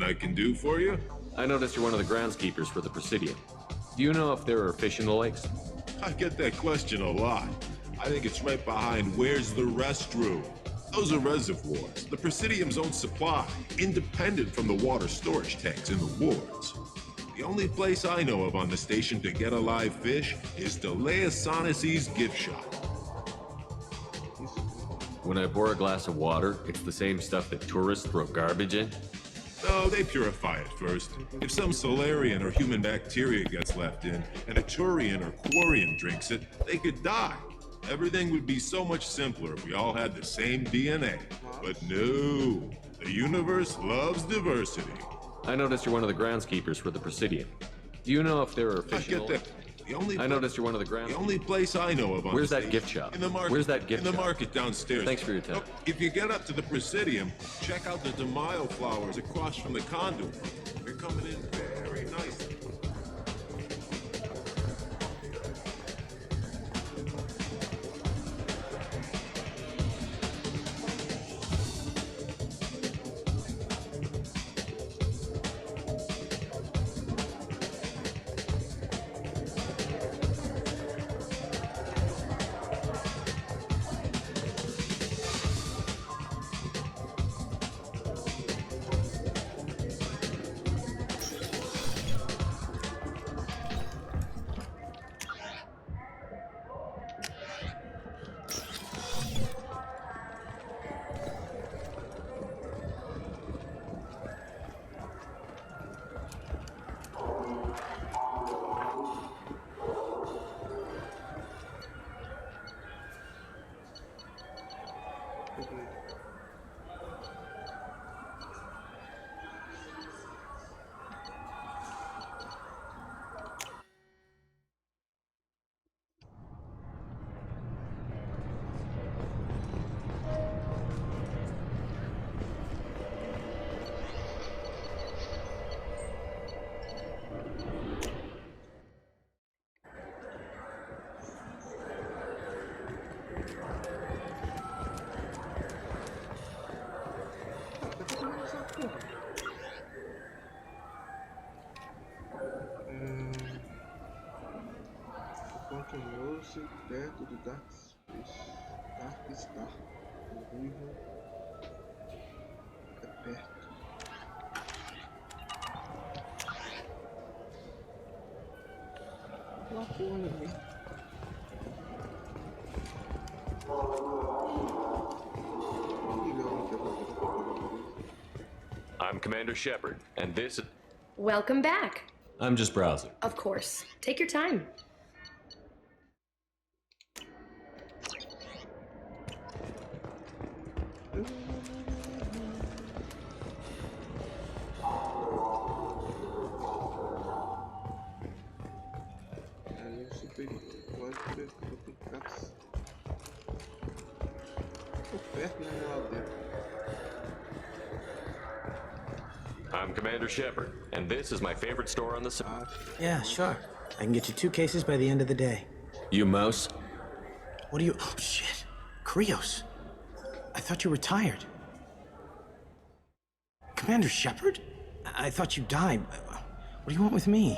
I can do for you? I noticed you're one of the groundskeepers for the Presidium. Do you know if there are fish in the lakes? I get that question a lot. I think it's right behind where's the restroom. Those are reservoirs, the Presidium's own supply, independent from the water storage tanks in the wards. The only place I know of on the station to get a live fish is Delea Sonesi's gift shop. When I pour a glass of water, it's the same stuff that tourists throw garbage in? No, they purify it first. If some Solarian or human bacteria gets left in, and a Turian or Quarian drinks it, they could die. Everything would be so much simpler if we all had the same DNA. But no, the universe loves diversity. I noticed you're one of the groundskeepers for the Presidium. Do you know if there are fish in the lakes? I noticed you're one of the groundskeepers. The only place I know of on Where's the that gift shop? In the market. Where's that gift shop? In the market downstairs. Thanks for your time. Look, if you get up to the Presidium, check out the De Mayo flowers across from the conduit. They're coming in very nicely. Continuou-se perto do Dark Star. O ruivo é perto. Uma porra ali. I'm Commander Shepard, and this is... Welcome back. I'm just browsing. Of course. Take your time. I'm Commander Shepard, and this is my favorite store on the side. Yeah, sure. I can get you 2 cases by the end of the day. You mouse? What are you... Oh, shit. Krios. I thought you were retired. Commander Shepard? I thought you died. What do you want with me?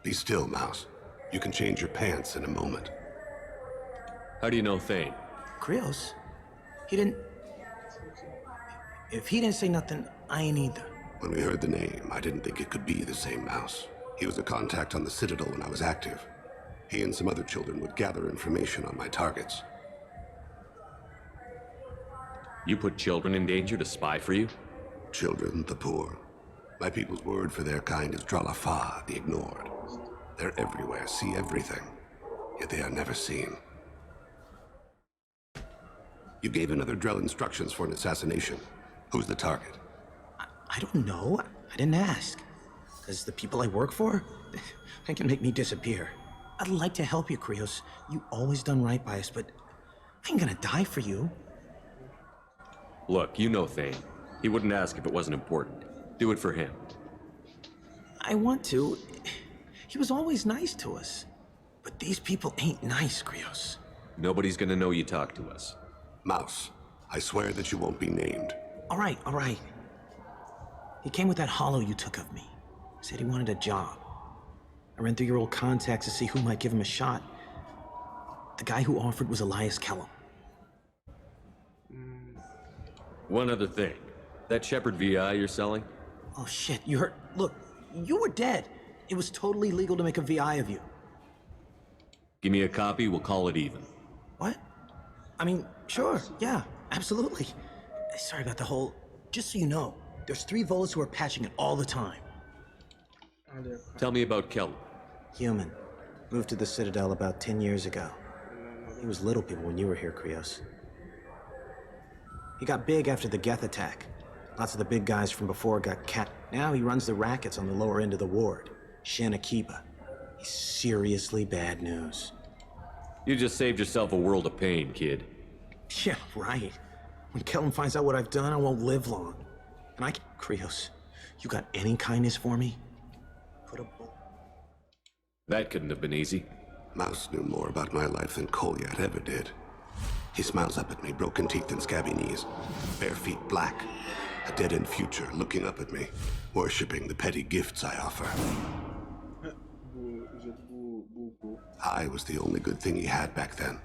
Be still, Mouse. You can change your pants in a moment. How do you know Thane? Krios? He didn't... If he didn't say nothing, I ain't either. When we heard the name, I didn't think it could be the same Mouse. He was a contact on the Citadel when I was active. He and some other children would gather information on my targets. You put children in danger to spy for you? Children, the poor. My people's word for their kind is Dralafa, the ignored. They're everywhere, see everything, yet they are never seen. You gave another Drell instructions for an assassination. Who's the target? I don't know. I didn't ask. Because the people I work for, they can make me disappear. I'd like to help you, Krios. You always done right by us, but I ain't gonna die for you. Look, you know Thane. He wouldn't ask if it wasn't important. Do it for him. I want to. He was always nice to us. But these people ain't nice, Krios. Nobody's gonna know you talked to us. Mouse, I swear that you won't be named. All right, all right. He came with that hollow you took of me. Said he wanted a job. I ran through your old contacts to see who might give him a shot. The guy who offered was Elias Kellum. One other thing. That Shepherd VI you're selling? Oh shit, you heard? Look, you were dead. It was totally legal to make a VI of you. Give me a copy, we'll call it even. What? I mean, sure, yeah, absolutely. Sorry about the whole... Just so you know, there's 3 Volas who are patching it all the time. Tell me about Kellum. Human. Moved to the Citadel about 10 years ago. He was little people when you were here, Krios. He got big after the Geth attack. Lots of the big guys from before got cat. Now he runs the rackets on the lower end of the ward. Shin Akiba. He's seriously bad news. You just saved yourself a world of pain, kid. Yeah, right. When Kellum finds out what I've done, I won't live long. And Krios, you got any kindness for me? Put a bull. That couldn't have been easy. Mouse knew more about my life than Kolyat ever did. He smiles up at me, broken teeth and scabby knees, bare feet black, a dead-end future looking up at me, worshipping the petty gifts I offer. I was the only good thing he had back then.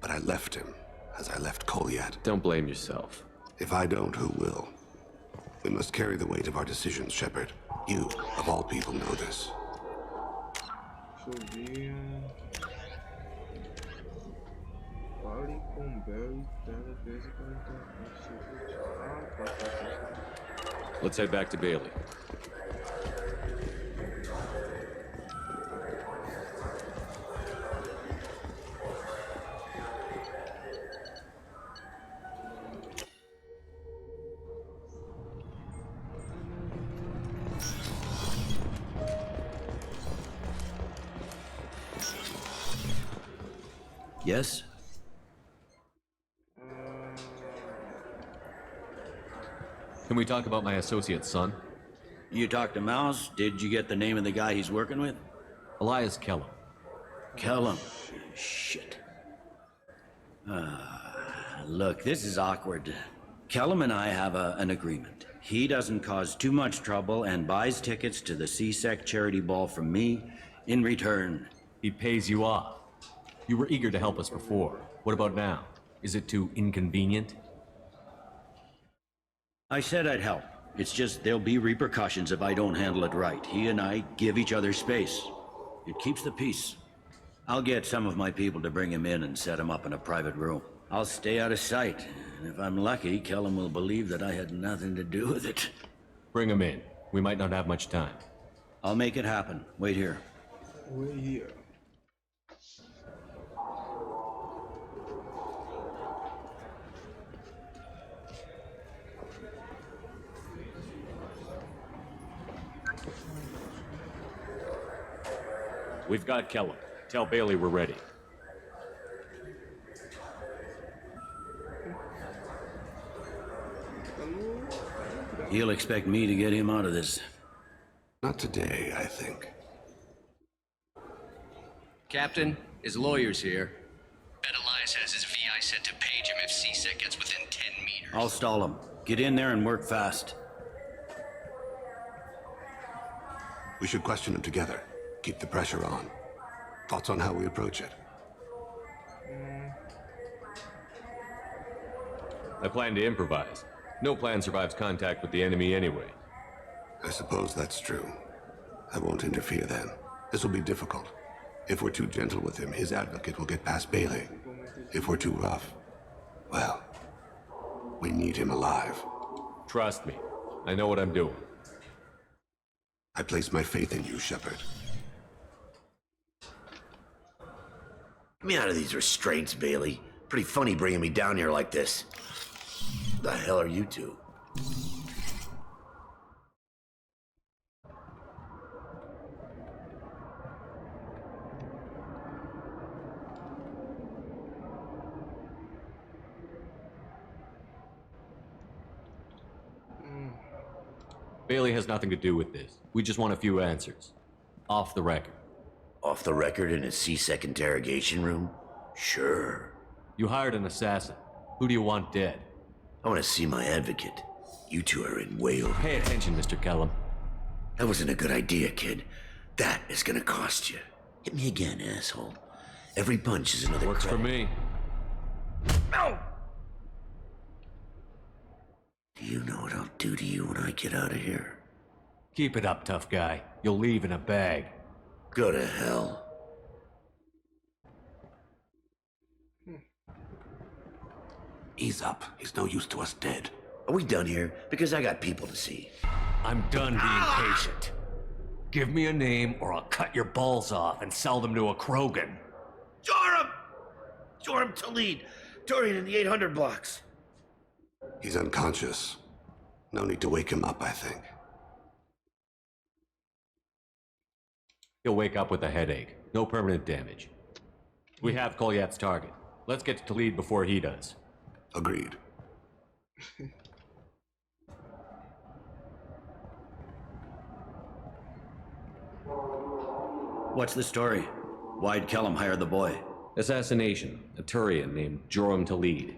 But I left him, as I left Kolyat. Don't blame yourself. If I don't, who will? We must carry the weight of our decisions, Shepard. You, of all people, know this. Let's head back to Bailey. Yes? Can we talk about my associate's son? You talked to Mouse? Did you get the name of the guy he's working with? Elias Kellum. Kellum. Shit. Look, this is awkward. Kellum and I have an agreement. He doesn't cause too much trouble and buys tickets to the C-Sec charity ball from me. In return, He pays you off. You were eager to help us before. What about now? Is it too inconvenient? I said I'd help. It's just there'll be repercussions if I don't handle it right. He and I give each other space. It keeps the peace. I'll get some of my people to bring him in and set him up in a private room. I'll stay out of sight, and if I'm lucky, Kellum will believe that I had nothing to do with it. Bring him in. We might not have much time. I'll make it happen. Wait here. Wait here. We've got Kellum. Tell Bailey we're ready. He'll expect me to get him out of this. Not today, I think. Captain, his lawyer's here. Bet Elias has his VI set to page him if C-Sec gets within 10 meters. I'll stall him. Get in there and work fast. We should question him together. Keep the pressure on. Thoughts on how we approach it? I plan to improvise. No plan survives contact with the enemy anyway. I suppose that's true. I won't interfere then. This will be difficult. If we're too gentle with him, his advocate will get past Bailey. If we're too rough, well, we need him alive. Trust me. I know what I'm doing. I place my faith in you, Shepard. Get me out of these restraints, Bailey. Pretty funny bringing me down here like this. The hell are you two? Bailey has nothing to do with this. We just want a few answers. Off the record. Off the record in a C-Sec interrogation room? Sure. You hired an assassin. Who do you want dead? I want to see my advocate. You two are in way over. Pay attention, Mr. Kellum. That wasn't a good idea, kid. That is gonna cost you. Hit me again, asshole. Every punch is another Works for me. No! Do you know what I'll do to you when I get out of here? Keep it up, tough guy. You'll leave in a bag. Go to hell. Ease up. He's no use to us dead. Are we done here? Because I got people to see. I'm done being patient. Give me a name or I'll cut your balls off and sell them to a Krogan. Joram! Joram Talid. Dorian in the 800 blocks. He's unconscious. No need to wake him up, I think. He'll wake up with a headache. No permanent damage. We have Kolyat's target. Let's get to Talid before he does. Agreed. What's the story? Why'd Kellum hire the boy? Assassination. A Turian named Joram Talid.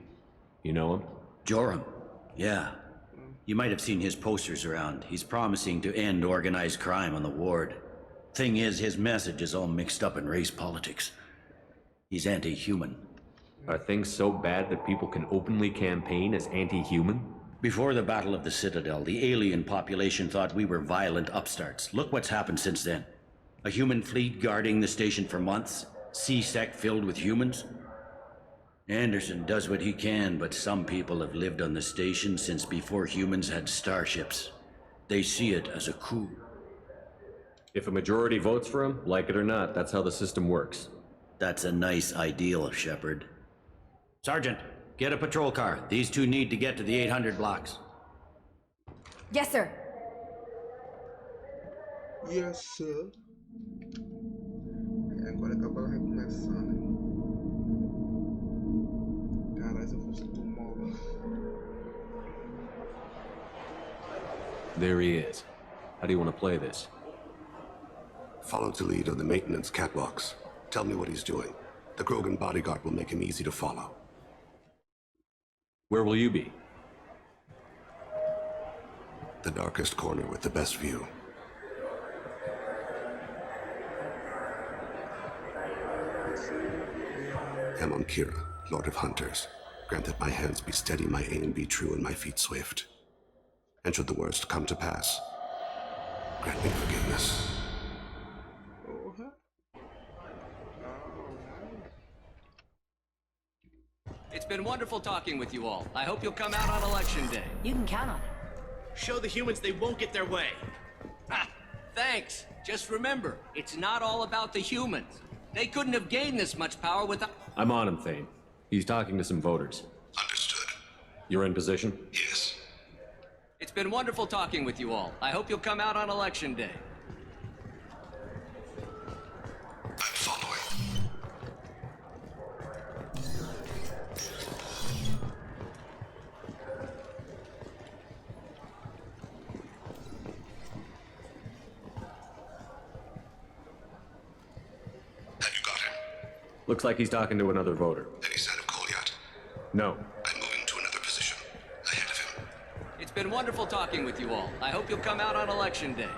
You know him? Joram? Yeah. You might have seen his posters around. He's promising to end organized crime on the ward. Thing is, his message is all mixed up in race politics. He's anti-human. Are things so bad that people can openly campaign as anti-human? Before the Battle of the Citadel, the alien population thought we were violent upstarts. Look what's happened since then. A human fleet guarding the station for months, C-Sec filled with humans. Anderson does what he can, but some people have lived on the station since before humans had starships. They see it as a coup. If a majority votes for him, like it or not, that's how the system works. That's a nice ideal, Shepard. Sergeant, get a patrol car. These two need to get to the 800 blocks. Yes, sir. Yes, sir. Agora que a bala vai começar, né? Caralho, se eu fosse tu, mola. There he is. How do you want to play this? Follow Talid on the maintenance catwalks. Tell me what he's doing. The Krogan bodyguard will make him easy to follow. Where will you be? The darkest corner with the best view. Amon Kira, Lord of Hunters. Grant that my hands be steady, my aim be true, and my feet swift. And should the worst come to pass, grant me forgiveness. It's been wonderful talking with you all. I hope you'll come out on election day. You can count on it. Show the humans they won't get their way. Ah, thanks. Just remember, it's not all about the humans. They couldn't have gained this much power without... I'm on him, Thane. He's talking to some voters. Understood. You're in position? Yes. It's been wonderful talking with you all. I hope you'll come out on election day. I'm following. Have you got him? Looks like he's talking to another voter. Any sign of Kolyat? No. I'm moving to another position. Ahead of him. It's been wonderful talking with you all. I hope you'll come out on election day.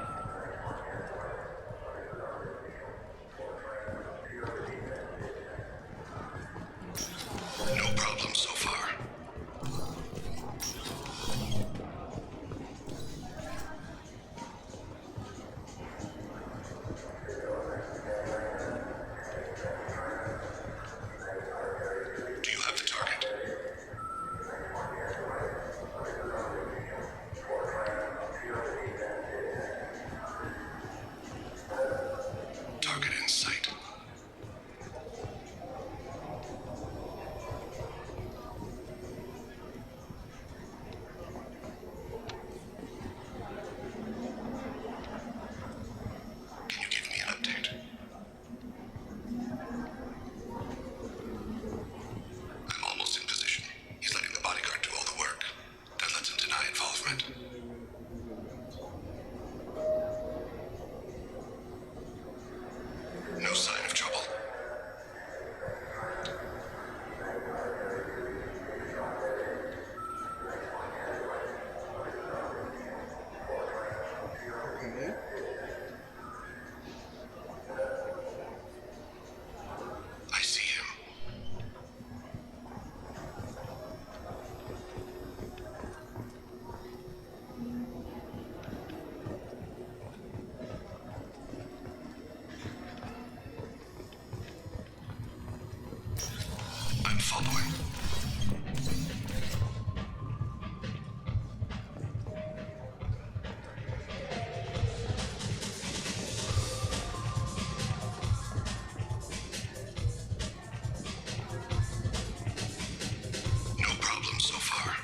No problem so far. Do you have the target? following. No problem so far.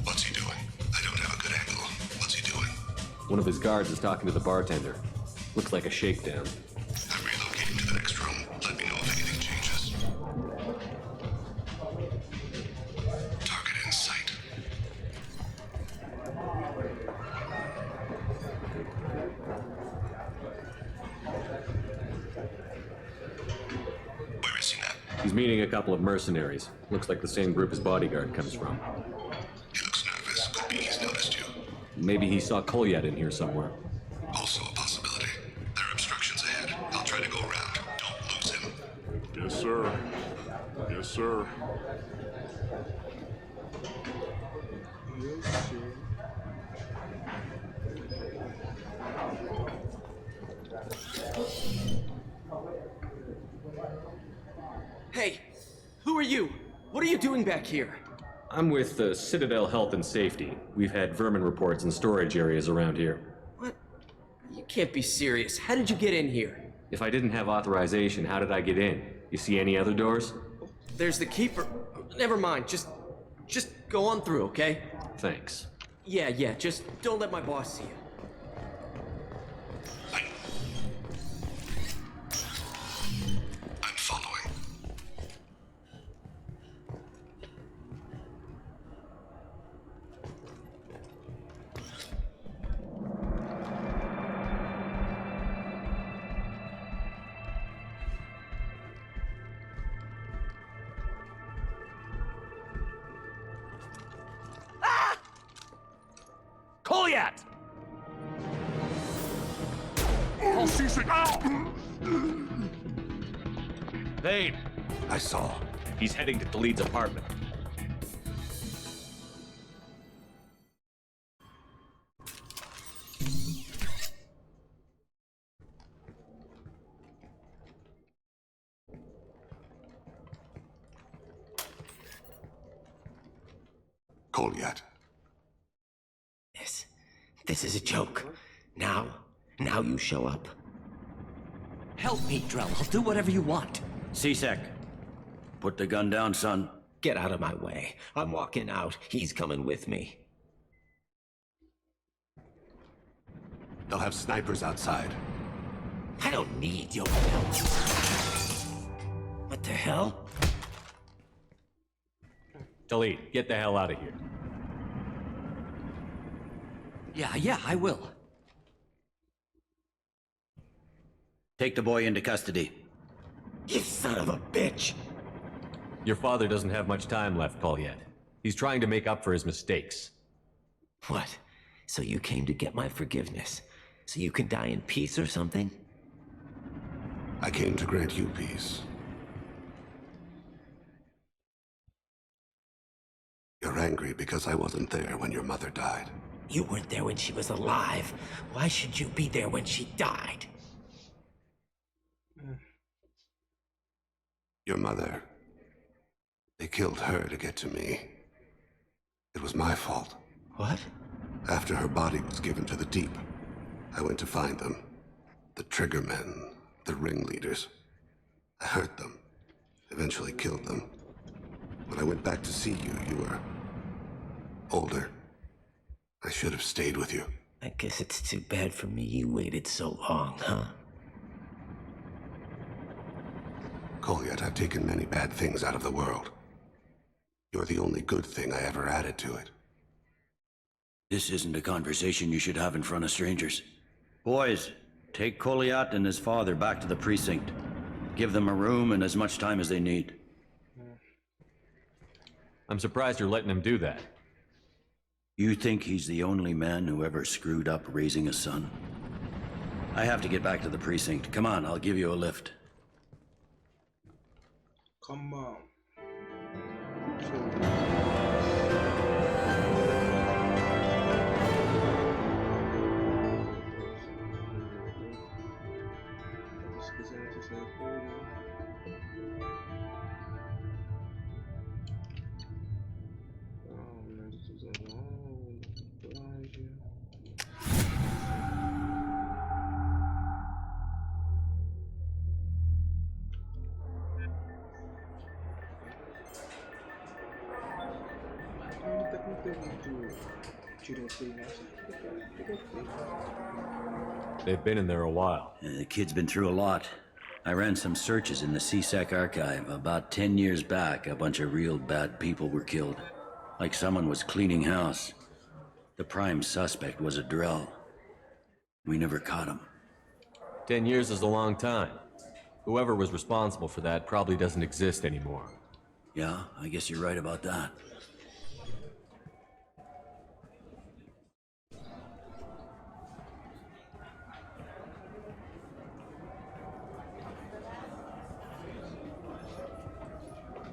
What's he doing? I don't have a good angle. What's he doing? One of his guards is talking to the bartender. Looks like a shakedown. I'm relocating to the next room. Let me know if anything changes. Target in sight. Where is he now? He's meeting a couple of mercenaries. Looks like the same group his bodyguard comes from. He looks nervous. Could be he's noticed you. Maybe he saw Kolyat in here somewhere. Also a possibility. There are obstructions ahead. I'll try to go around. Don't lose him. Yes, sir. Yes, sir. Yes, sir. Hey, who are you? What are you doing back here? I'm with the Citadel Health and Safety. We've had vermin reports in storage areas around here. What? You can't be serious. How did you get in here? If I didn't have authorization, how did I get in? You see any other doors? There's the keeper. Never mind. Just go on through, okay? Thanks. Yeah, just don't let my boss see you. I'm following. Kolyat! Thane! I saw. He's heading to Khalid's apartment. Kolyat. This is a joke. Now you show up. Help me, Drell. I'll do whatever you want. C-Sec, put the gun down, son. Get out of my way. I'm walking out. He's coming with me. They'll have snipers outside. I don't need your help. What the hell? Khalid, get the hell out of here. Yeah, I will. Take the boy into custody. You son of a bitch! Your father doesn't have much time left, Kolyat. He's trying to make up for his mistakes. What? So you came to get my forgiveness? So you can die in peace or something? I came to grant you peace. You're angry because I wasn't there when your mother died. You weren't there when she was alive. Why should you be there when she died? Your mother. They killed her to get to me. It was my fault. What? After her body was given to the deep, I went to find them. The triggermen, the ringleaders. I hurt them, eventually killed them. When I went back to see you, you were older. I should have stayed with you. I guess it's too bad for me you waited so long, huh? Kolyat, I've taken many bad things out of the world. You're the only good thing I ever added to it. This isn't a conversation you should have in front of strangers. Boys, take Kolyat and his father back to the precinct. Give them a room and as much time as they need. I'm surprised you're letting him do that. You think he's the only man who ever screwed up raising a son? I have to get back to the precinct. Come on, I'll give you a lift. Come on. They've been in there a while. The kid's been through a lot. I ran some searches in the CSEC archive. About 10 years back, a bunch of real bad people were killed. Like someone was cleaning house. The prime suspect was a Drell. We never caught him. 10 years is a long time. Whoever was responsible for that probably doesn't exist anymore. Yeah, I guess you're right about that.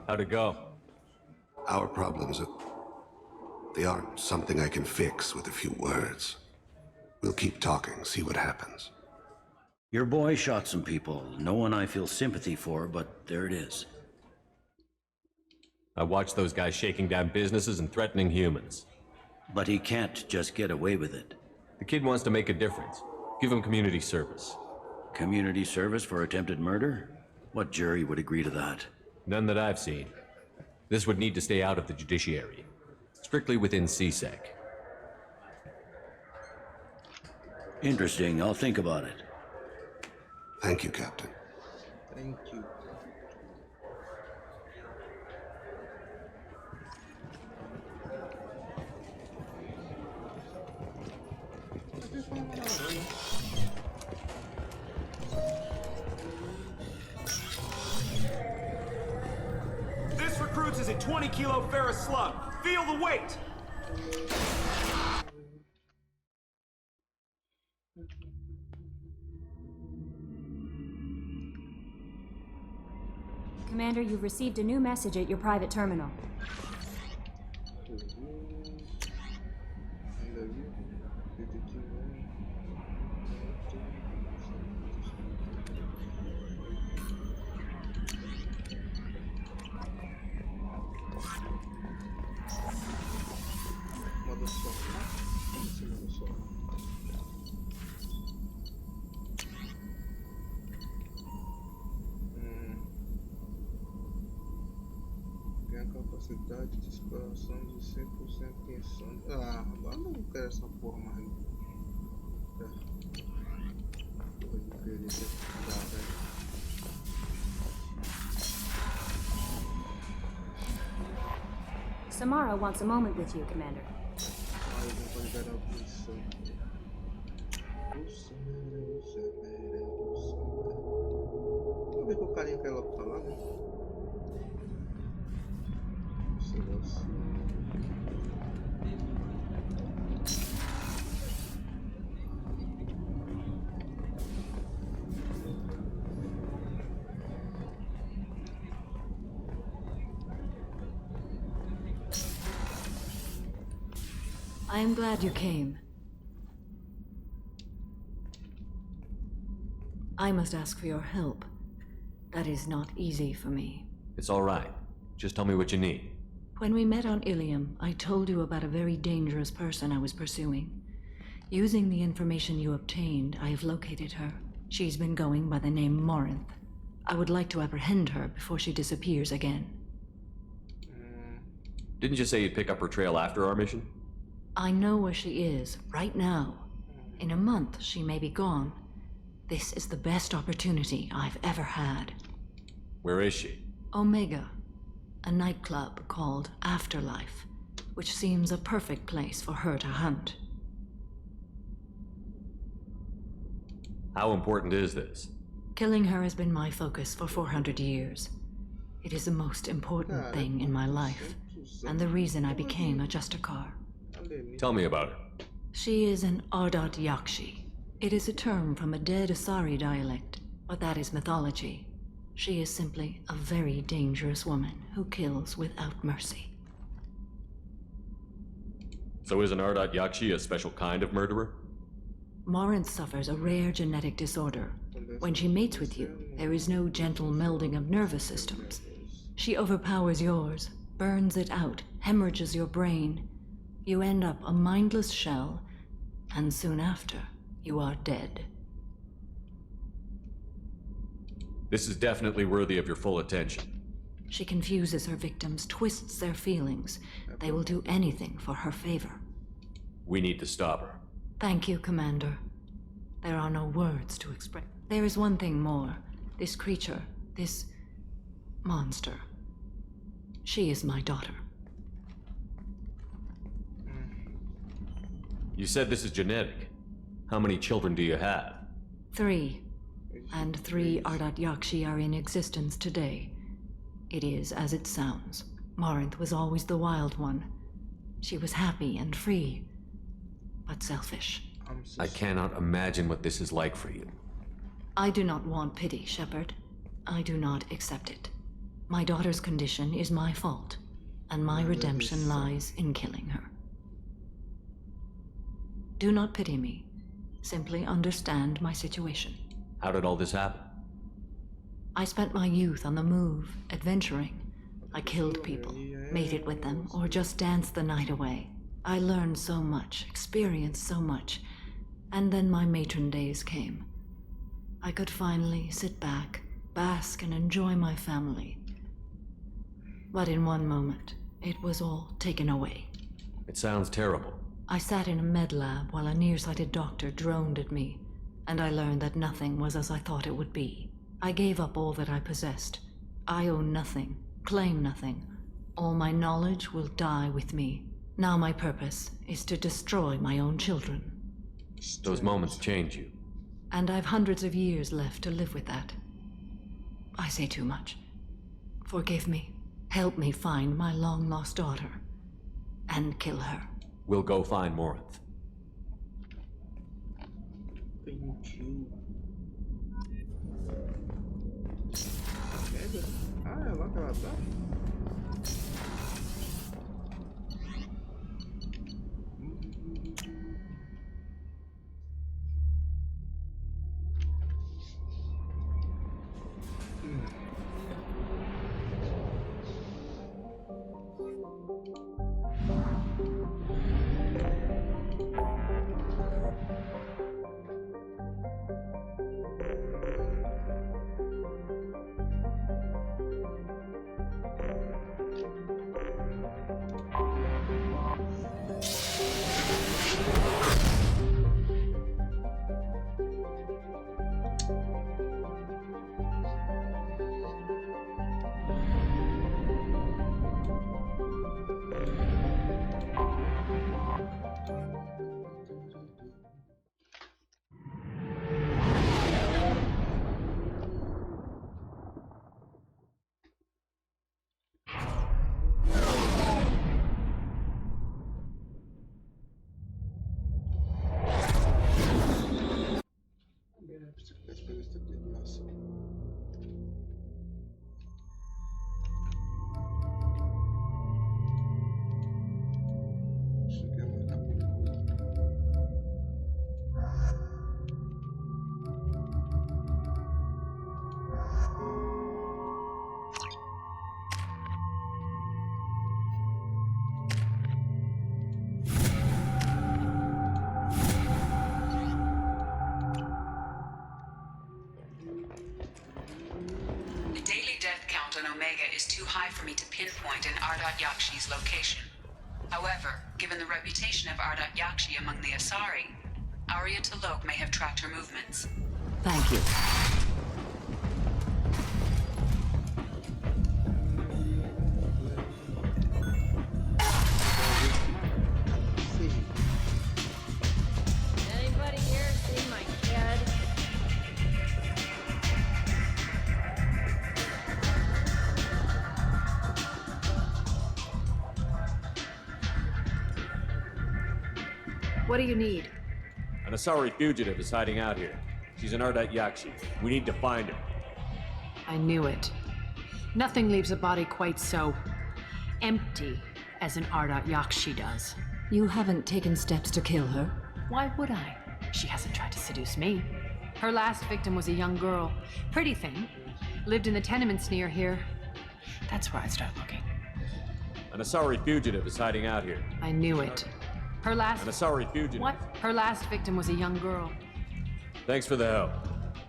How'd it go? Our problems they aren't something I can fix with a few words. We'll keep talking, see what happens. Your boy shot some people. No one I feel sympathy for, but there it is. I watched those guys shaking down businesses and threatening humans. But he can't just get away with it. The kid wants to make a difference. Give him community service. Community service for attempted murder? What jury would agree to that? None that I've seen. This would need to stay out of the judiciary. Strictly within CSEC. Interesting. I'll think about it. Thank you, Captain. Thank you. This recruits is a 20-kilo ferrous slug. Feel the weight! Commander, you've received a new message at your private terminal. Tem a capacidade de exploração de 100% insano. Ah, agora não quero essa porra mais. Porra de querer dar, velho. Samara wants a moment with you, Commander. Ah, eu vou liberar a posição. Vamos ver que o carinha quer logo falar, né? I am glad you came. I must ask for your help. That is not easy for me. It's all right. Just tell me what you need. When we met on Ilium, I told you about a very dangerous person I was pursuing. Using the information you obtained, I have located her. She's been going by the name Morinth. I would like to apprehend her before she disappears again. Didn't you say you'd pick up her trail after our mission? I know where she is, right now. In a month, she may be gone. This is the best opportunity I've ever had. Where is she? Omega, a nightclub called Afterlife, which seems a perfect place for her to hunt. How important is this? Killing her has been my focus for 400 years. It is the most important thing in my life, and the reason I became a Justicar. Tell me about her. She is an Ardat Yakshi. It is a term from a dead Asari dialect, but that is mythology. She is simply a very dangerous woman who kills without mercy. So is an Ardat Yakshi a special kind of murderer? Morinth suffers a rare genetic disorder. When she mates with you, there is no gentle melding of nervous systems. She overpowers yours, burns it out, hemorrhages your brain. You end up a mindless shell, and soon after, you are dead. This is definitely worthy of your full attention. She confuses her victims, twists their feelings. They will do anything for her favor. We need to stop her. Thank you, Commander. There are no words to express. There is one thing more. This creature, this monster. She is my daughter. You said this is genetic. How many children do you have? 3. And 3 Ardat Yakshi are in existence today. It is as it sounds. Morinth was always the wild one. She was happy and free, but selfish. I cannot imagine what this is like for you. I do not want pity, Shepard. I do not accept it. My daughter's condition is my fault, and my redemption lies in killing her. Do not pity me. Simply understand my situation. How did all this happen? I spent my youth on the move, adventuring. I killed people, mated with them, or just danced the night away. I learned so much, experienced so much, and then my matron days came. I could finally sit back, bask, and enjoy my family. But in one moment, it was all taken away. It sounds terrible. I sat in a med lab while a nearsighted doctor droned at me, and I learned that nothing was as I thought it would be. I gave up all that I possessed. I own nothing, claim nothing. All my knowledge will die with me. Now my purpose is to destroy my own children. Those moments change you. And I've hundreds of years left to live with that. I say too much. Forgive me. Help me find my long-lost daughter. And kill her. We'll go find Morinth. Thank you. Ah, é lá que ela tá? Is too high for me to pinpoint an Ardat Yakshi's location. However, given the reputation of Ardat Yakshi among the Asari, Arya T'Loak may have tracked her movements. Thank you. Anybody here seen my kid? What do you need? An Asari fugitive is hiding out here. She's an Ardat Yakshi. We need to find her. I knew it. Nothing leaves a body quite so empty as an Ardat Yakshi does. You haven't taken steps to kill her? Why would I? She hasn't tried to seduce me. Her last victim was a young girl. Pretty thing. Lived in the tenements near here. That's where I'd start looking. An Asari fugitive is hiding out here. I knew it. Her last... An Asari fugitive. What? Her last victim was a young girl. Thanks for the help.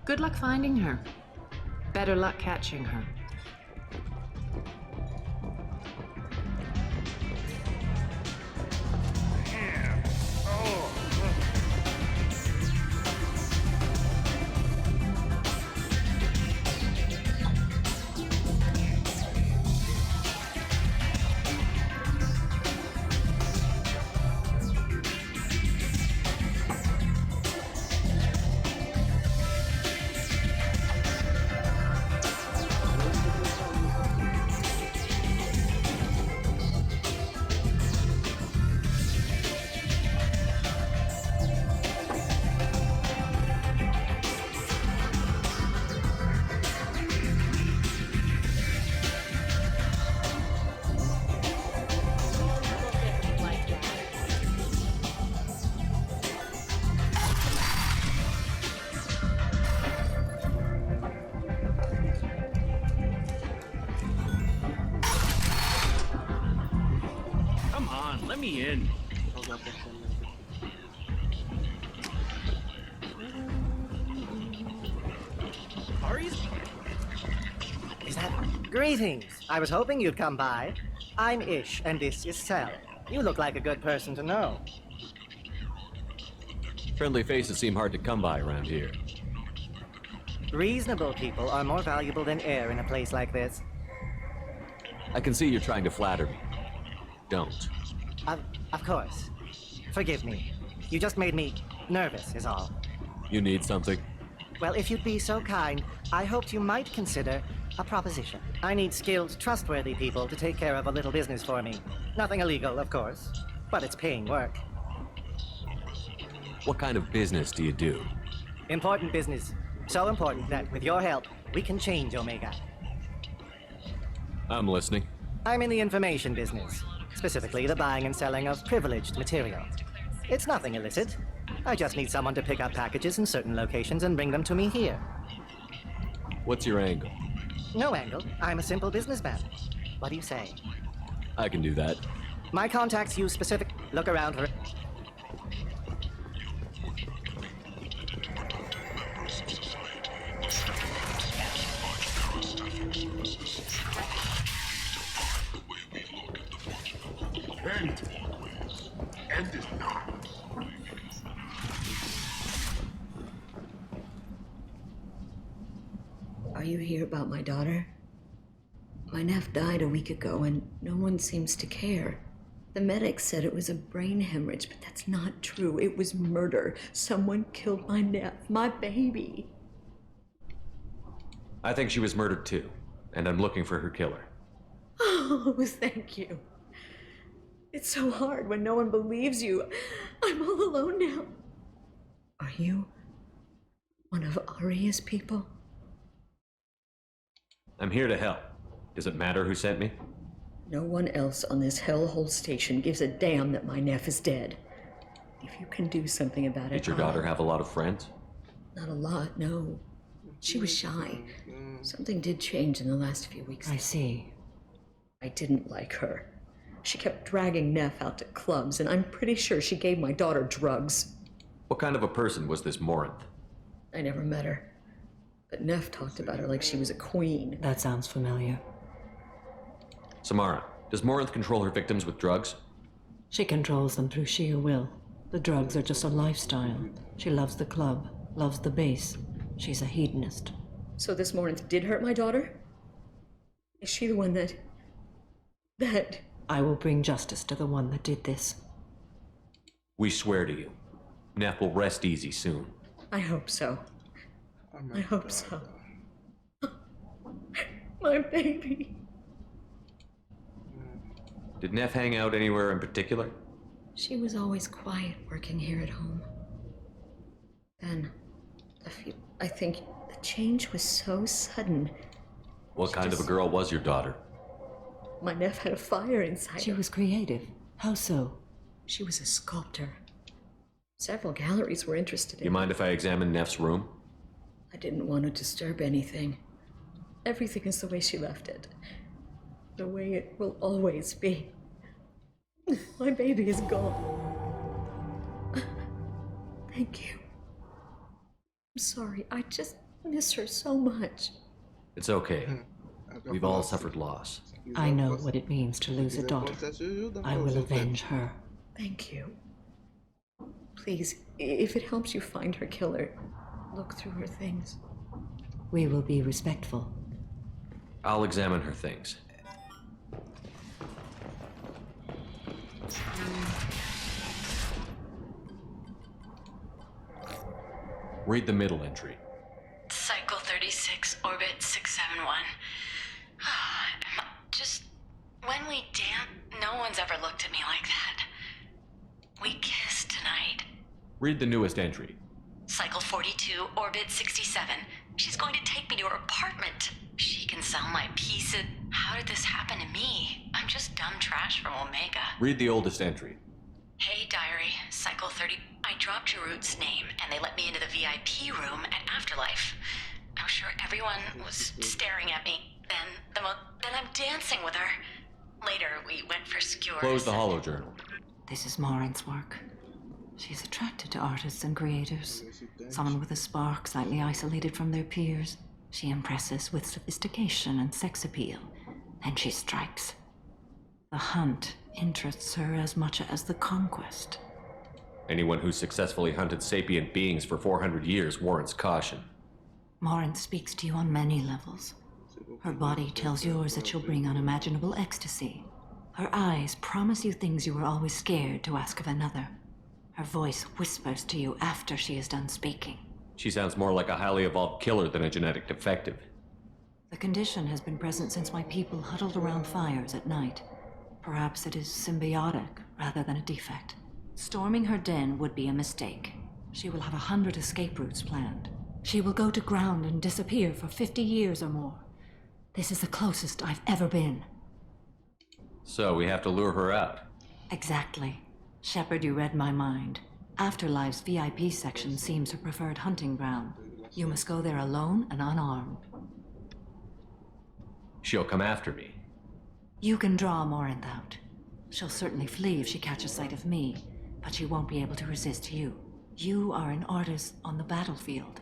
Good luck finding her. Better luck catching her. Let me in. Is that... Greetings. I was hoping you'd come by. I'm Ish, and this is Sal. You look like a good person to know. Friendly faces seem hard to come by around here. Reasonable people are more valuable than air in a place like this. I can see you're trying to flatter me. Don't. Of course. Forgive me. You just made me nervous, is all. You need something? Well, if you'd be so kind, I hoped you might consider a proposition. I need skilled, trustworthy people to take care of a little business for me. Nothing illegal, of course, but it's paying work. What kind of business do you do? Important business. So important that, with your help, we can change Omega. I'm listening. I'm in the information business. Specifically, the buying and selling of privileged material. It's nothing illicit. I just need someone to pick up packages in certain locations and bring them to me here. What's your angle? No angle. I'm a simple businessman. What do you say? I can do that. My contacts use specific... Look around for... End it now. Are you here about my daughter? My nephew died a week ago and no one seems to care. The medics said it was a brain hemorrhage, but that's not true. It was murder. Someone killed my nephew, my baby. I think she was murdered too, and I'm looking for her killer. Oh, thank you. It's so hard when no one believes you. I'm all alone now. Are you one of Aria's people? I'm here to help. Does it matter who sent me? No one else on this hellhole station gives a damn that my nephew is dead. If you can do something about it, Did your daughter have a lot of friends? Not a lot, no. She was shy. Something did change in the last few weeks. I see. I didn't like her. She kept dragging Neff out to clubs, and I'm pretty sure she gave my daughter drugs. What kind of a person was this Morinth? I never met her. But Neff talked about her like she was a queen. That sounds familiar. Samara, does Morinth control her victims with drugs? She controls them through sheer will. The drugs are just a lifestyle. She loves the club, loves the base. She's a hedonist. So this Morinth did hurt my daughter? Is she the one that... I will bring justice to the one that did this. We swear to you. Neff will rest easy soon. I hope so. I hope so. My baby. Did Neff hang out anywhere in particular? She was always quiet working here at home. Then, I think the change was so sudden. What kind of a girl was your daughter? My nephew had a fire inside She her. was creative. How so? She was a sculptor. Several galleries were interested in You mind if I examine Neff's room? I didn't want to disturb anything. Everything is the way she left it. The way it will always be. My baby is gone. Thank you. I'm sorry, I just miss her so much. It's okay. We've all suffered loss. I know what it means to lose a daughter. I will avenge her. Thank you. Please, if it helps you find her killer, look through her things. We will be respectful. I'll examine her things. Read the middle entry. Cycle 36, orbit 671. Just when we dance, no one's ever looked at me like that. We kissed tonight. Read the newest entry. Cycle 42, orbit 67. She's going to take me to her apartment. She can sell my pieces. How did this happen to me? I'm just dumb trash from Omega. Read the oldest entry. Hey, diary. Cycle 30. I dropped Jarut's name, and they let me into the VIP room at Afterlife. I'm sure everyone was staring at me. Then I'm dancing with her. Later, we went for skewers. Close the holo journal. This is Morin's work. She's attracted to artists and creators. Someone with a spark, slightly isolated from their peers. She impresses with sophistication and sex appeal. Then she strikes. The hunt interests her as much as the conquest. Anyone who's successfully hunted sapient beings for 400 years warrants caution. Morin speaks to you on many levels. Her body tells yours that she'll bring unimaginable ecstasy. Her eyes promise you things you were always scared to ask of another. Her voice whispers to you after she is done speaking. She sounds more like a highly evolved killer than a genetic defective. The condition has been present since my people huddled around fires at night. Perhaps it is symbiotic rather than a defect. Storming her den would be a mistake. She will have 100 escape routes planned. She will go to ground and disappear for 50 years or more. This is the closest I've ever been. So we have to lure her out. Exactly. Shepard, you read my mind. Afterlife's VIP section seems her preferred hunting ground. You must go there alone and unarmed. She'll come after me. You can draw Morinth out. She'll certainly flee if she catches sight of me, but she won't be able to resist you. You are an artist on the battlefield.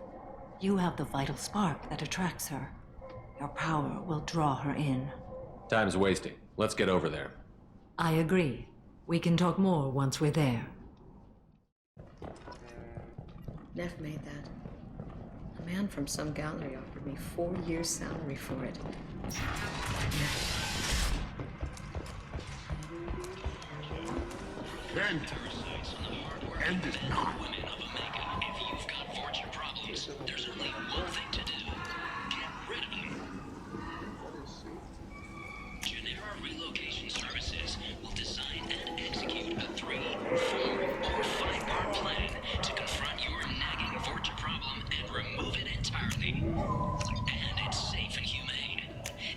You have the vital spark that attracts her. Your power will draw her in. Time's wasting. Let's get over there. I agree. We can talk more once we're there. Neff made that. A man from some gallery offered me 4 years' salary for it. End it not. Women of Omega, if you've got fortune problems, there's only one thing to do. Get rid of them. Genera Relocation Services will design and execute a 3, 4, or 5-part plan to confront your nagging fortune problem and remove it entirely. And it's safe and humane.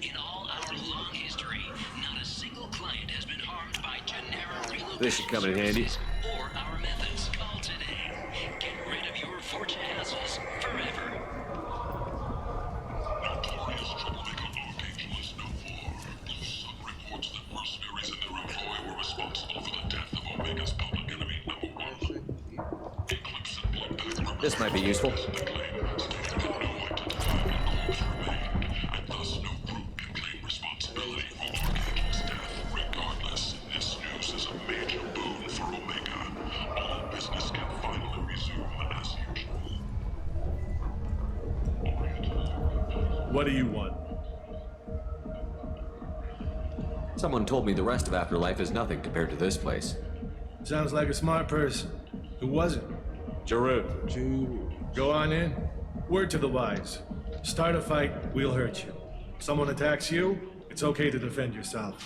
In all our long history, not a single client has been harmed by Genera Relocation This should come in handy. or our methods. Call today. Get rid of your fortune hassles forever. Notorious troublemaker Archangel is no more. Blue Sun reports that mercenaries and their employ were responsible for the death of Omega's public enemy #1. Eclipse and Bloodbath. This might be useful. And thus no group can claim responsibility for Archangel's death. Regardless, this news is a major boon for Omega. All business can finally resume as usual. What do you want? Someone told me the rest of Afterlife is nothing compared to this place. Sounds like a smart person. Who was it? Jarut. Go on in. Word to the wise. Start a fight, we'll hurt you. Someone attacks you, it's okay to defend yourself.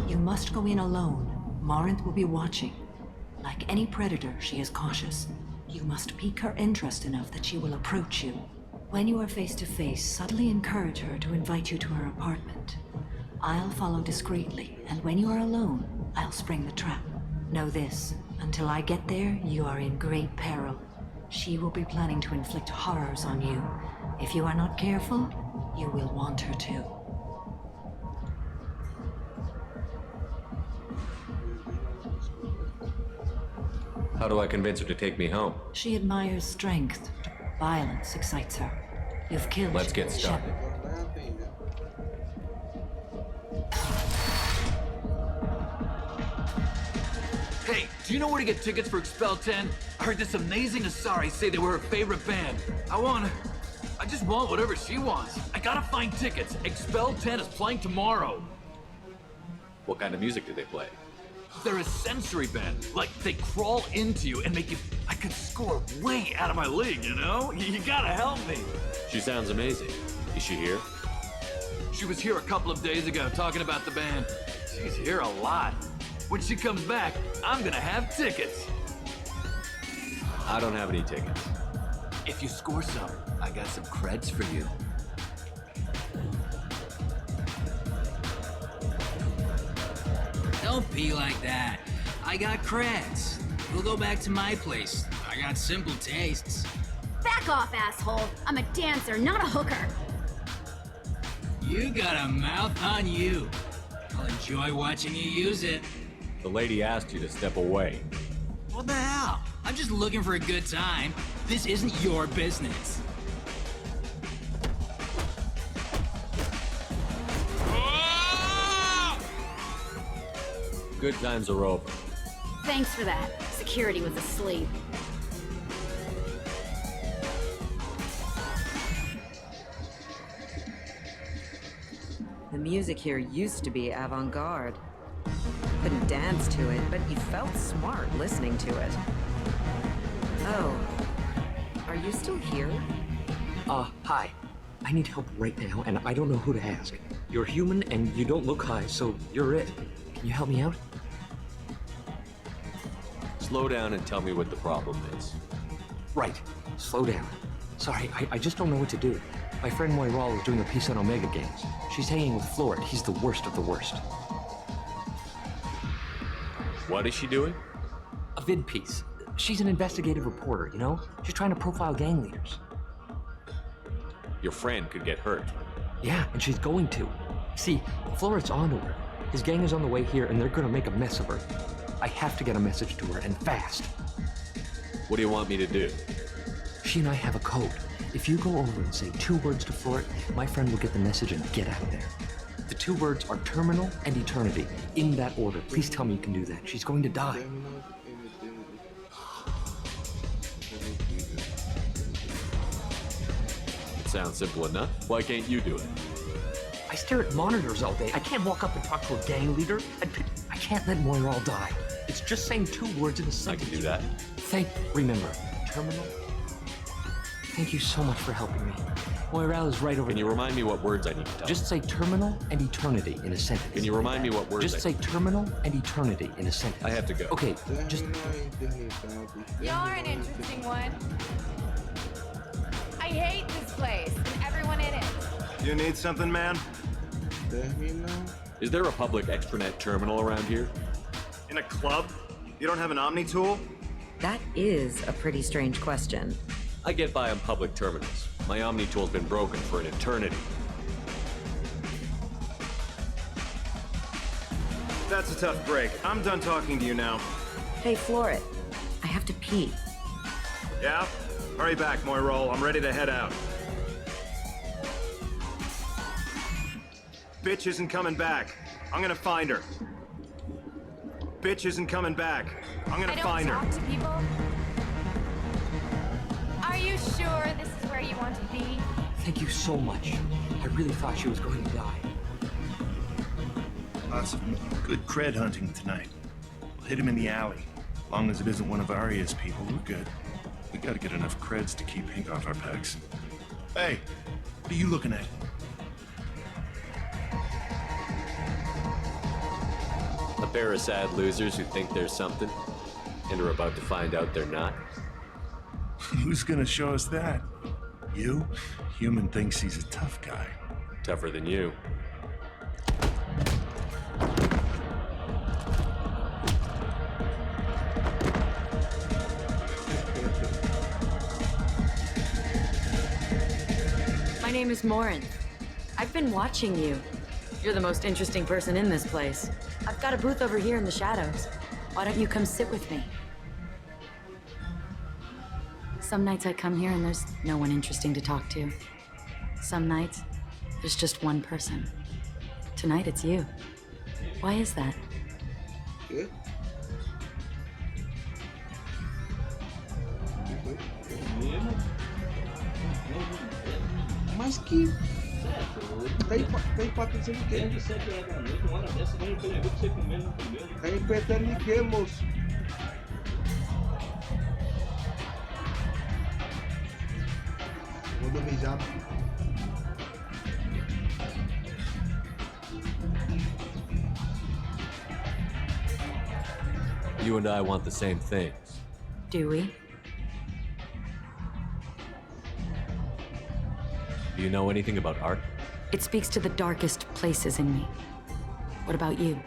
You must go in alone. Morinth will be watching. Like any predator, she is cautious. You must pique her interest enough that she will approach you. When you are face to face, subtly encourage her to invite you to her apartment. I'll follow discreetly, and when you are alone, I'll spring the trap. Know this, until I get there, you are in great peril. She will be planning to inflict horrors on you. If you are not careful, you will want her to. How do I convince her to take me home? She admires strength. Violence excites her. You've killed Let's get started. Hey, do you know where to get tickets for Expel 10? I heard this amazing Asari say they were her favorite band. I just want whatever she wants. I gotta find tickets. Expel 10 is playing tomorrow. What kind of music do they play? They're a sensory band. Like, they crawl into you and make you... I could score way out of my league, you know? You gotta help me. She sounds amazing. Is she here? She was here a couple of days ago talking about the band. She's here a lot. When she comes back, I'm gonna have tickets. I don't have any tickets. If you score some, I got some creds for you. Don't be like that. I got creds. We'll go back to my place. I got simple tastes. Back off, asshole. I'm a dancer, not a hooker. You got a mouth on you. I'll enjoy watching you use it. The lady asked you to step away. What the hell? I'm just looking for a good time. This isn't your business. Good times are over. Thanks for that. Security was asleep. The music here used to be avant-garde. Couldn't dance to it, but you felt smart listening to it. Oh, are you still here? Hi. I need help right now, and I don't know who to ask. You're human, and you don't look high, so you're it. Can you help me out? Slow down and tell me what the problem is. Right. Slow down. Sorry, I just don't know what to do. My friend Moiral is doing a piece on Omega Games. She's hanging with Florid. He's the worst of the worst. What is she doing? A vid piece. She's an investigative reporter, you know? She's trying to profile gang leaders. Your friend could get hurt. Yeah, and she's going to. See, Florid's onto her. His gang is on the way here, and they're gonna make a mess of her. I have to get a message to her, and fast. What do you want me to do? She and I have a code. If you go over and say 2 words to Florid, my friend will get the message and get out of there. The 2 words are terminal and eternity, in that order. Please tell me you can do that. She's going to die. It sounds simple enough. Why can't you do it? I stare at monitors all day. I can't walk up and talk to a gang leader. I can't let Moiral die. It's just saying 2 words in a sentence. I can do that. Remember, terminal. Thank you so much for helping me. Moiral is right over there. Can you remind me what words I need to tell? Just say terminal and eternity in a sentence. Can you remind me what words Just say terminal and eternity in a sentence. I have to go. Okay, just... You're an interesting one. I hate this place and everyone in it. You need something, man? Is there a public extranet terminal around here? In a club? You don't have an Omni tool? That is a pretty strange question. I get by on public terminals. My Omni tool's been broken for an eternity. That's a tough break. I'm done talking to you now. Hey, Florid. I have to pee. Yeah? Hurry back, Moiral. I'm ready to head out. Bitch isn't coming back. I'm gonna find her. Bitch isn't coming back. I'm gonna find her. I don't talk to people. Are you sure this is where you want to be? Thank you so much. I really thought she was going to die. Lots of good cred hunting tonight. We'll hit him in the alley. As long as it isn't one of Arya's people, we're good. We gotta get enough creds to keep Pink off our backs. Hey, what are you looking at? A pair of sad losers who think there's something and are about to find out they're not. Who's gonna show us that? You? Human thinks he's a tough guy. Tougher than you. My name is Morin. I've been watching you. You're the most interesting person in this place. I've got a booth over here in the shadows. Why don't you come sit with me? Some nights I come here and there's no one interesting to talk to. Some nights, there's just one person. Tonight it's you. Why is that? ¿Qué? Mas que... Tem patrocínio de quê? Tá empetando de quê, moço? Vou dormir já. You and I want the same things. Do we? Do you know anything about art? It speaks to the darkest places in me. What about you?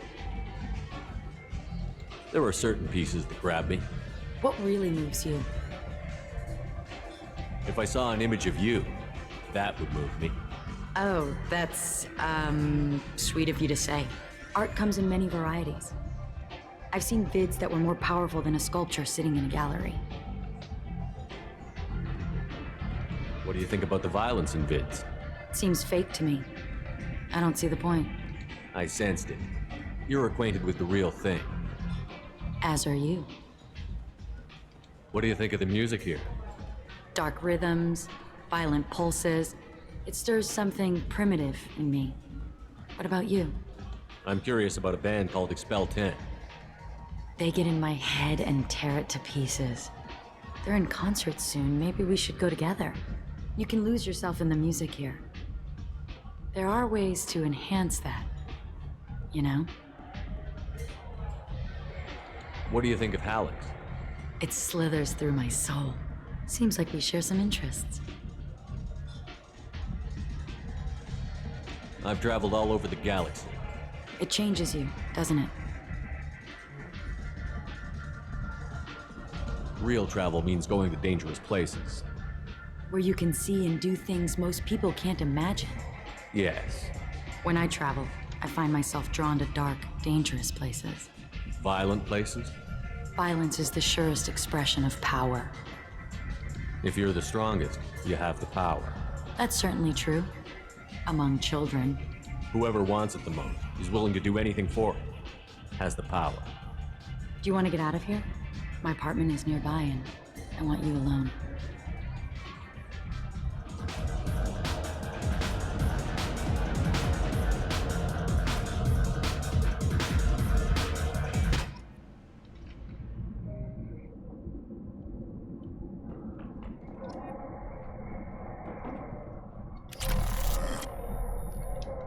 There are certain pieces that grab me. What really moves you? If I saw an image of you, that would move me. Oh, that's, sweet of you to say. Art comes in many varieties. I've seen vids that were more powerful than a sculpture sitting in a gallery. What do you think about the violence in vids? Seems fake to me. I don't see the point. I sensed it. You're acquainted with the real thing. As are you. What do you think of the music here? Dark rhythms, violent pulses. It stirs something primitive in me. What about you? I'm curious about a band called Expel 10. They get in my head and tear it to pieces. They're in concert soon. Maybe we should go together. You can lose yourself in the music here. There are ways to enhance that, you know? What do you think of Hallex? It slithers through my soul. Seems like we share some interests. I've traveled all over the galaxy. It changes you, doesn't it? Real travel means going to dangerous places. Where you can see and do things most people can't imagine. Yes. When I travel, I find myself drawn to dark, dangerous places. Violent places? Violence is the surest expression of power. If you're the strongest, you have the power. That's certainly true. Among children. Whoever wants it the most, is willing to do anything for it, has the power. Do you want to get out of here? My apartment is nearby and I want you alone.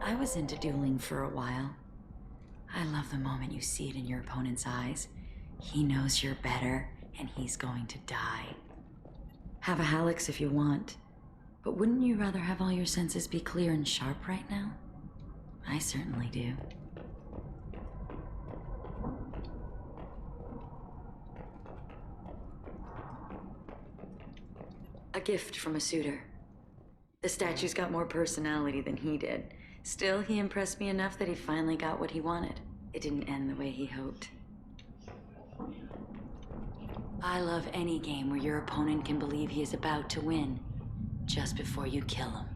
I was into dueling for a while. I love the moment you see it in your opponent's eyes. He knows you're better, and he's going to die. Have a Hallex if you want, but wouldn't you rather have all your senses be clear and sharp right now? I certainly do. A gift from a suitor. The statue's got more personality than he did. Still, he impressed me enough that he finally got what he wanted. It didn't end the way he hoped. I love any game where your opponent can believe he is about to win, just before you kill him.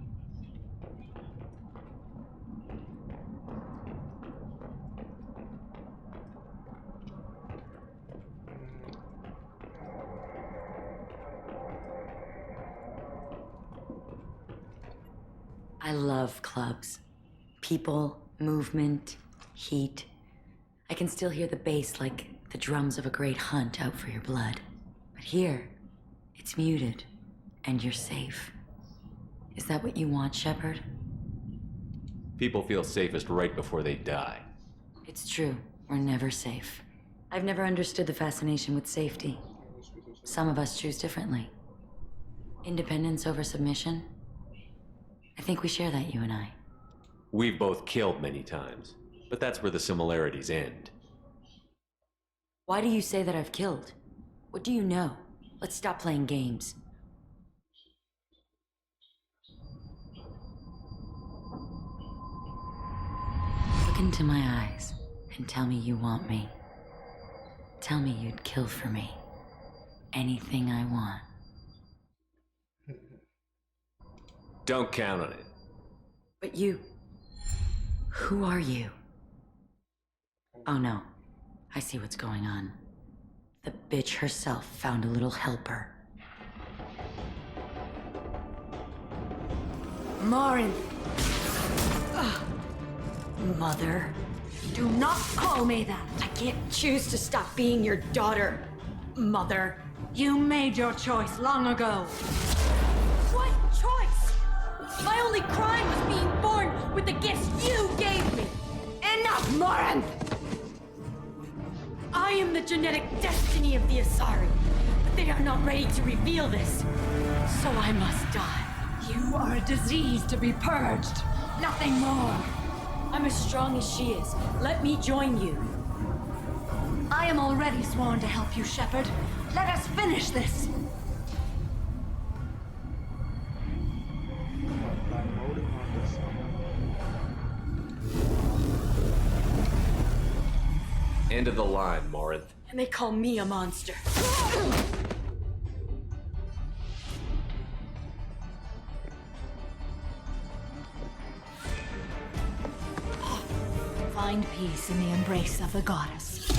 I love clubs. People, movement, heat. I can still hear the bass like the drums of a great hunt out for your blood. But here, it's muted, and you're safe. Is that what you want, Shepard? People feel safest right before they die. It's true. We're never safe. I've never understood the fascination with safety. Some of us choose differently. Independence over submission? I think we share that, you and I. We've both killed many times, but that's where the similarities end. Why do you say that I've killed? What do you know? Let's stop playing games. Look into my eyes and tell me you want me. Tell me you'd kill for me. Anything I want. Don't count on it. But you... Who are you? Oh no. I see what's going on. The bitch herself found a little helper. Marin! Ugh. Mother. Do not call me that! I can't choose to stop being your daughter. Mother. You made your choice long ago. What choice? My only crime was being born with the gifts you gave me. Enough, Marin! I am the genetic destiny of the Asari, but they are not ready to reveal this. So I must die. You are a disease to be purged. Nothing more. I'm as strong as she is. Let me join you. I am already sworn to help you, Shepard. Let us finish this. End of the line, Morinth. And they call me a monster. Find peace in the embrace of the goddess.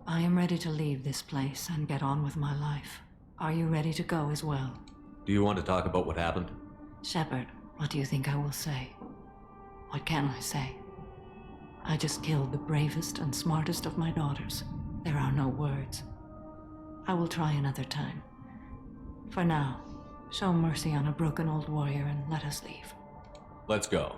I am ready to leave this place and get on with my life. Are you ready to go as well? Do you want to talk about what happened? Shepard, what do you think I will say? What can I say? I just killed the bravest and smartest of my daughters. There are no words. I will try another time. For now, show mercy on a broken old warrior and let us leave. Let's go.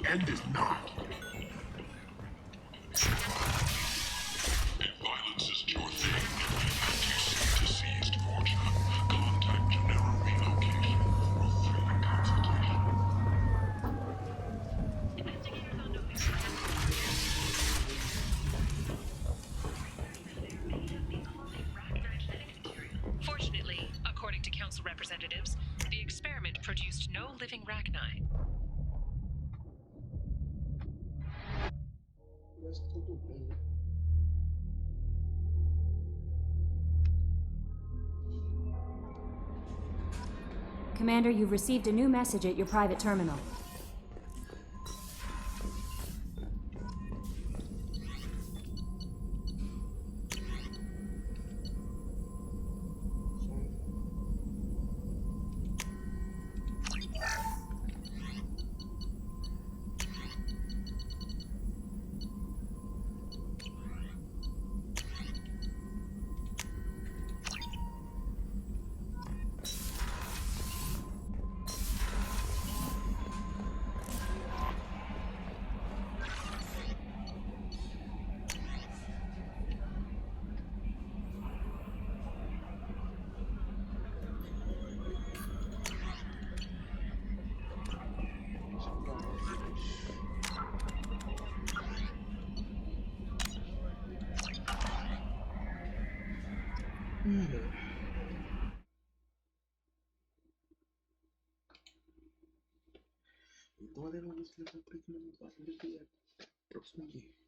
End is not. If violence isn't your thing, and you seek deceased fortune, contact General Relocation for free consultation. Fortunately, according to Council representatives, the experiment produced no living Rachni. Commander, you've received a new message at your private terminal. Então, além disso, eu vou ter que me passar de próximo dia.